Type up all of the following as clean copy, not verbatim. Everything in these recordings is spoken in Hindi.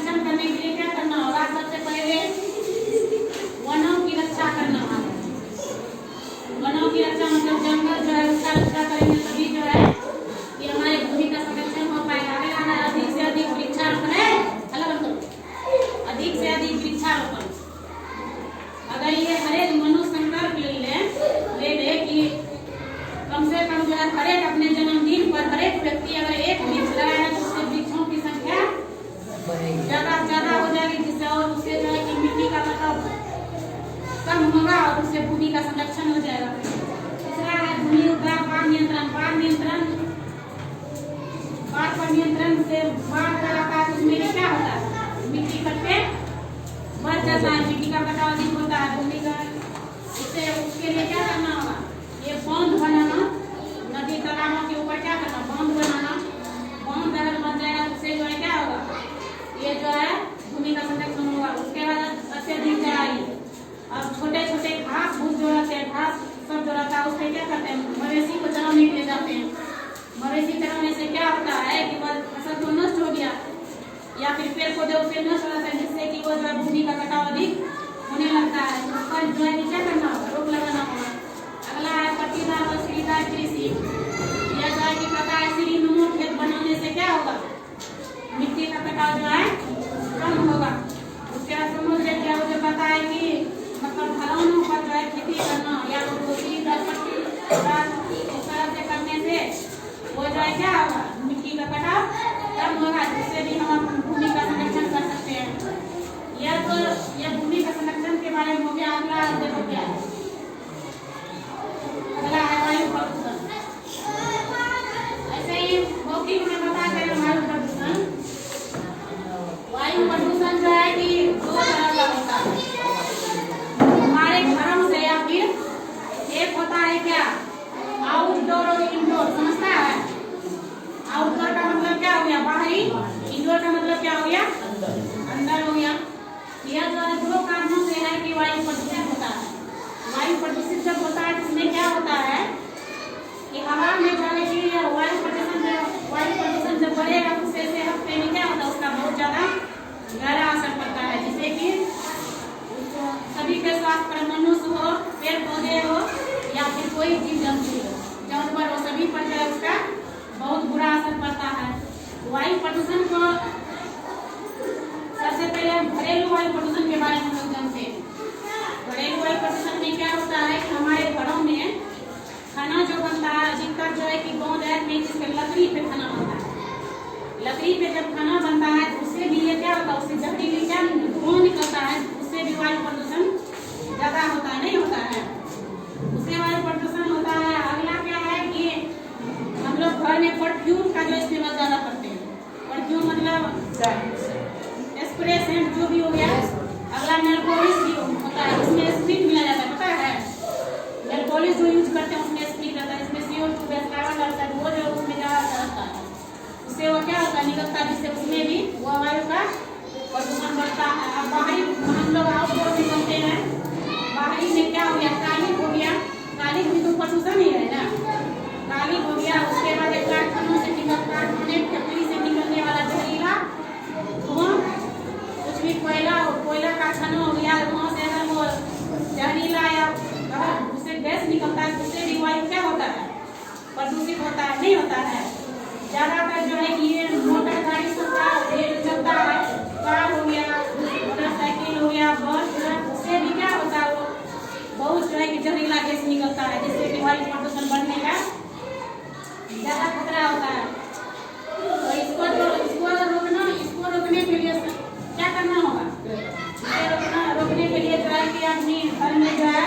संरक्षण करने के लिए क्या करना होगा? सबसे पहले वनों की रक्षा करना होगा। वनों की रक्षा मतलब जंगल जो है उसका रक्षा करेंगे तभी जो है कि हमारे भूमि का संरक्षण हो पाएगा। अगर अधिक से अधिक वृक्षारोपण है, अधिक से अधिक वृक्षारोपण, अगर ये हरेक मनुष्य संकल्प ले कि कम से कम जो है हरेक अपने जन्मदिन पर हरेक व्यक्ति अगर एक वृक्ष लगाएगा तो उससे वृक्षों की संख्या ज्यादा से ज्यादा हो जाएगी, जिससे और उससे जो है कि मिट्टी का कटाव कम होगा और उससे भूमि का संरक्षण हो जाएगा। दूसरा है भूमि उद्धार, बाढ़ नियंत्रण। बाढ़ पर नियंत्रण से बाढ़ अगर आता है तो उसमें क्या होता है? मिट्टी कटते बढ़ जाता है, मिट्टी का कटाव अधिक होता है भूमि का। उसके लिए क्या करना होगा? ये बांध बनाना, नदी तालाबों के ऊपर क्या करना? बांध बनाना। बांध अगर बन जाएगा तो उससे जो है क्या होगा? ये जो है भूमि का संरक्षण होगा। उसके बाद अत्यधिक चराई, अब छोटे छोटे घास फूस जो रहते हैं, घास सब जो रहता है उसमें क्या करते हैं? मवेशी को चराने के लिए जाते हैं। मवेशी चराने से क्या होता है कि वह फसल तो नष्ट हो गया या फिर पेड़ पौधे उसे नष्ट हो जाते हैं, जिससे कि वो जो है भूमि का कटाव अधिक होने लगता है। उस पर जो है क्या करना होगा? रोक लगाना होगा। अगला है पट्टीदार और सीढ़ीदार कृषि। यह जो है कि पता है सीढ़ी नुमा खेत बनाने से क्या होगा? मिट्टी का कटाव जो है कम होगा। उसके बाद समुद्र क्या मुझे पता है कि मतलब ढलानों पर जो है खेती करना या तो सीढ़ीदार पट्टीदार इस तरह से करने से वो जो है क्या होगा? मिट्टी का कटाव कम होगा, जिससे भी हम भूमि का संरक्षण कर सकते हैं। यह भूमि का संरक्षण के बारे में हो गया। अगला देखो क्या है? अगला है वायु प्रदूषण। ऐसे ही मौखिक में बता करें वायु प्रदूषण। वायु प्रदूषण जो है कि दो तरह का होता है, हमारे घरों से या फिर एक होता है क्या? आउटडोर और इंडोर। समझता है? आउटडोर का मतलब क्या हो गया? बाहरी। इंडोर का मतलब क्या हो गया? अंदर हो गया। यह जो है दो कारणों से है कि वायु प्रदूषित होता है। वायु प्रदूषित जब होता है इसमें क्या होता है कि हवा में जो है कि वायु प्रदूषण जब बढ़ेगा तो उससे सेहत पे क्या होता है? उसका बहुत ज्यादा गहरा असर पड़ता है, जिससे कि सभी के स्वास्थ्य पर, मनुष्य हो, पेड़ पौधे हो या फिर कोई जीव जंतु हो, जानवर हो, सभी पर जो है उसका बहुत बुरा असर पड़ता है। वायु प्रदूषण को सबसे पहले हम घरेलू वायु प्रदूषण के बारे में हम लोग जानते हैं। घरेलू वायु प्रदूषण में क्या होता है कि हमारे घरों में खाना जो बनता है अधिकतर जो है कि गाँव देहात में जिसपे लकड़ी पे खाना बनता है। लकड़ी पे जब खाना बनता है तो उससे भी ये क्या होता है? उससे जहरीली क्या धुआं निकलता है, उससे भी वायु प्रदूषण ज्यादा होता है, नहीं होता है? उससे वायु प्रदूषण होता है। अगला क्या है कि हम लोग घर में परफ्यूम का जो इस्तेमाल ज्यादा करते हैं। परफ्यूम मतलब स्प्रे सेंट जो भी हो गया। अगला नेल पॉलिश भी होता है, उसमें स्प्रिट मिला जाता है, पता है? नेल पॉलिश जो यूज करते हैं उसमें स्प्रिट रहता है, इसमें CO2 गैस कार्बन डाइऑक्साइड वो जो उसमें ज्यादा रहता है, उससे वो क्या होता है? निकलता है, जिससे उसमें भी वो वायु का प्रदूषण बढ़ता है। अब बाहरी हम लोग आउटडोर में करते हैं, बाहरी में क्या हो गया? कालिक हो गया। कालिक भी तो प्रदूषण ही है ना? कालिक हो गया। उसके बाद एक कारखानों से कारखाने फैक्ट्री से निकलने वाला जहरीला धुआं, कुछ भी कोयला कारखाना हो गया, वहाँ से अगर वो जहरीला या अगर उससे गैस निकलता है उससे भी वायु क्या होता है? प्रदूषित होता है, नहीं होता है? ज्यादातर जो है कि ये मोटर गाड़ी सबका ये चलता है, कार हो गया, मोटरसाइकिल हो गया, बस, ट्रक, उससे भी क्या होता है? वो बहुत जो है कि जहरीला गैस निकलता है, जिससे कि वायु प्रदूषण बढ़ने का ज्यादा खतरा होता है। तो इसको रोकने के लिए क्या करना होगा? रोकने के लिए जो है कि अपनी घर में जो है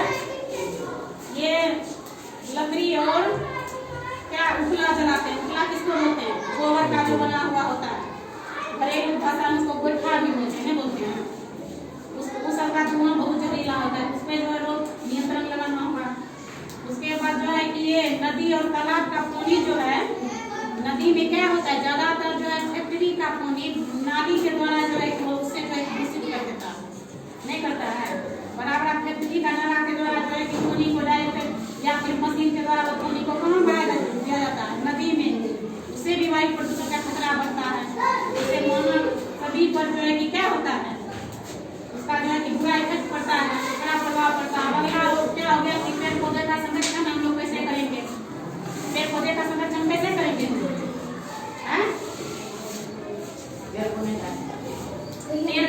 ये लकड़ी और क्या उपला जलाते हैं। उपला किसको बोलते हैं? गोबर का जो बना हुआ होता है, घरेलू भाषा में उसको गोइठा भी बोलते हैं। उस सबका धुआं बहुत जहरीला होता है, उस पर जो है रोक नियंत्रण लगाना होगा। उसके बाद जो है कि ये नदी और तालाब का पानी जो है, नदी में क्या होता है? ज्यादातर जो है फैक्ट्री का पानी नाली के द्वारा जो है उससे जो है दूषित कर देता है, नहीं करता है? बराबर फैक्ट्री का नाला के द्वारा जो है कि पानी को डायरेक्ट या फिर मशीन के द्वारा वो पानी को कहाँ बहा दिया जाता है? नदी में। उससे भी वायु प्रदूषण का खतरा बढ़ता है। इससे मानव सभी पर पर जो है कि क्या होता है, उसका जो है कि बुरा इफेक्ट पड़ता है, बुरा प्रभाव पड़ता है। अगला क्या हो गया कि पेड़ पौधे का संरक्षण हम लोग कैसे करेंगे, पेड़ पौधे का संरक्षण कैसे करेंगे, पेड़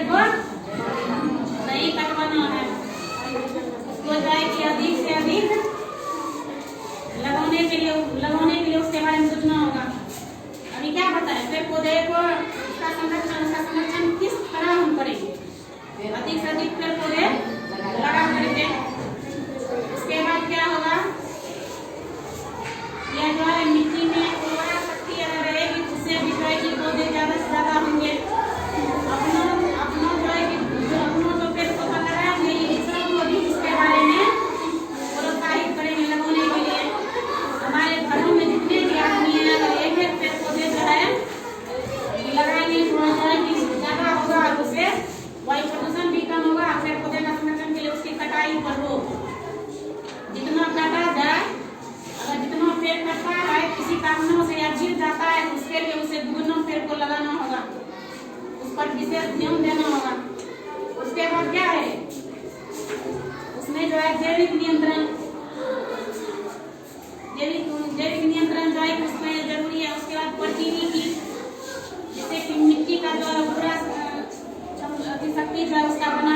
को नहीं कटवाना है, उसको जो है कि अधिक से अधिक लगाने के लिए उसके बारे में सोचना होगा। अभी क्या बताए, पेड़ पौधे को उसका संरक्षण किस तरह हम करेंगे, अधिक से अधिक पेड़ पौधे लगा करके। उसके बाद क्या होगा, यह जो है मिट्टी में उर्वरा शक्ति अगर रहेगी उससे भी जो है कि पौधे ज्यादा से ज्यादा होंगे। अपना जो है कि जो पेड़ पौधा लगाएंगे दूसरों को भी इसके बारे में प्रोत्साहित करेंगे लगाने के लिए। हमारे घरों में जितने भी आदमी हैं अगर एक एक पेड़ पौधे जो है लगाएंगे तो जो है कि ज्यादा होगा और उससे वायु प्रदूषण भी कम होगा। पेड़ पौधे का संरक्षण के लिए उसकी कटाई पर रोक, जितना काटा जाए, अगर जितना पेड़ कटता है किसी कारणों से या गिर जाता है तो उसके लिए उसे दुगुना पेड़ को लगाना होगा, उस पर विशेष ध्यान देना होगा। उसके बाद क्या है, उसमें जो है जैविक नियंत्रण जो है उसमें जरूरी है। उसके बाद प्रतिनी की, जिससे कि मिट्टी का जो पूरा शक्ति जो है उसका बना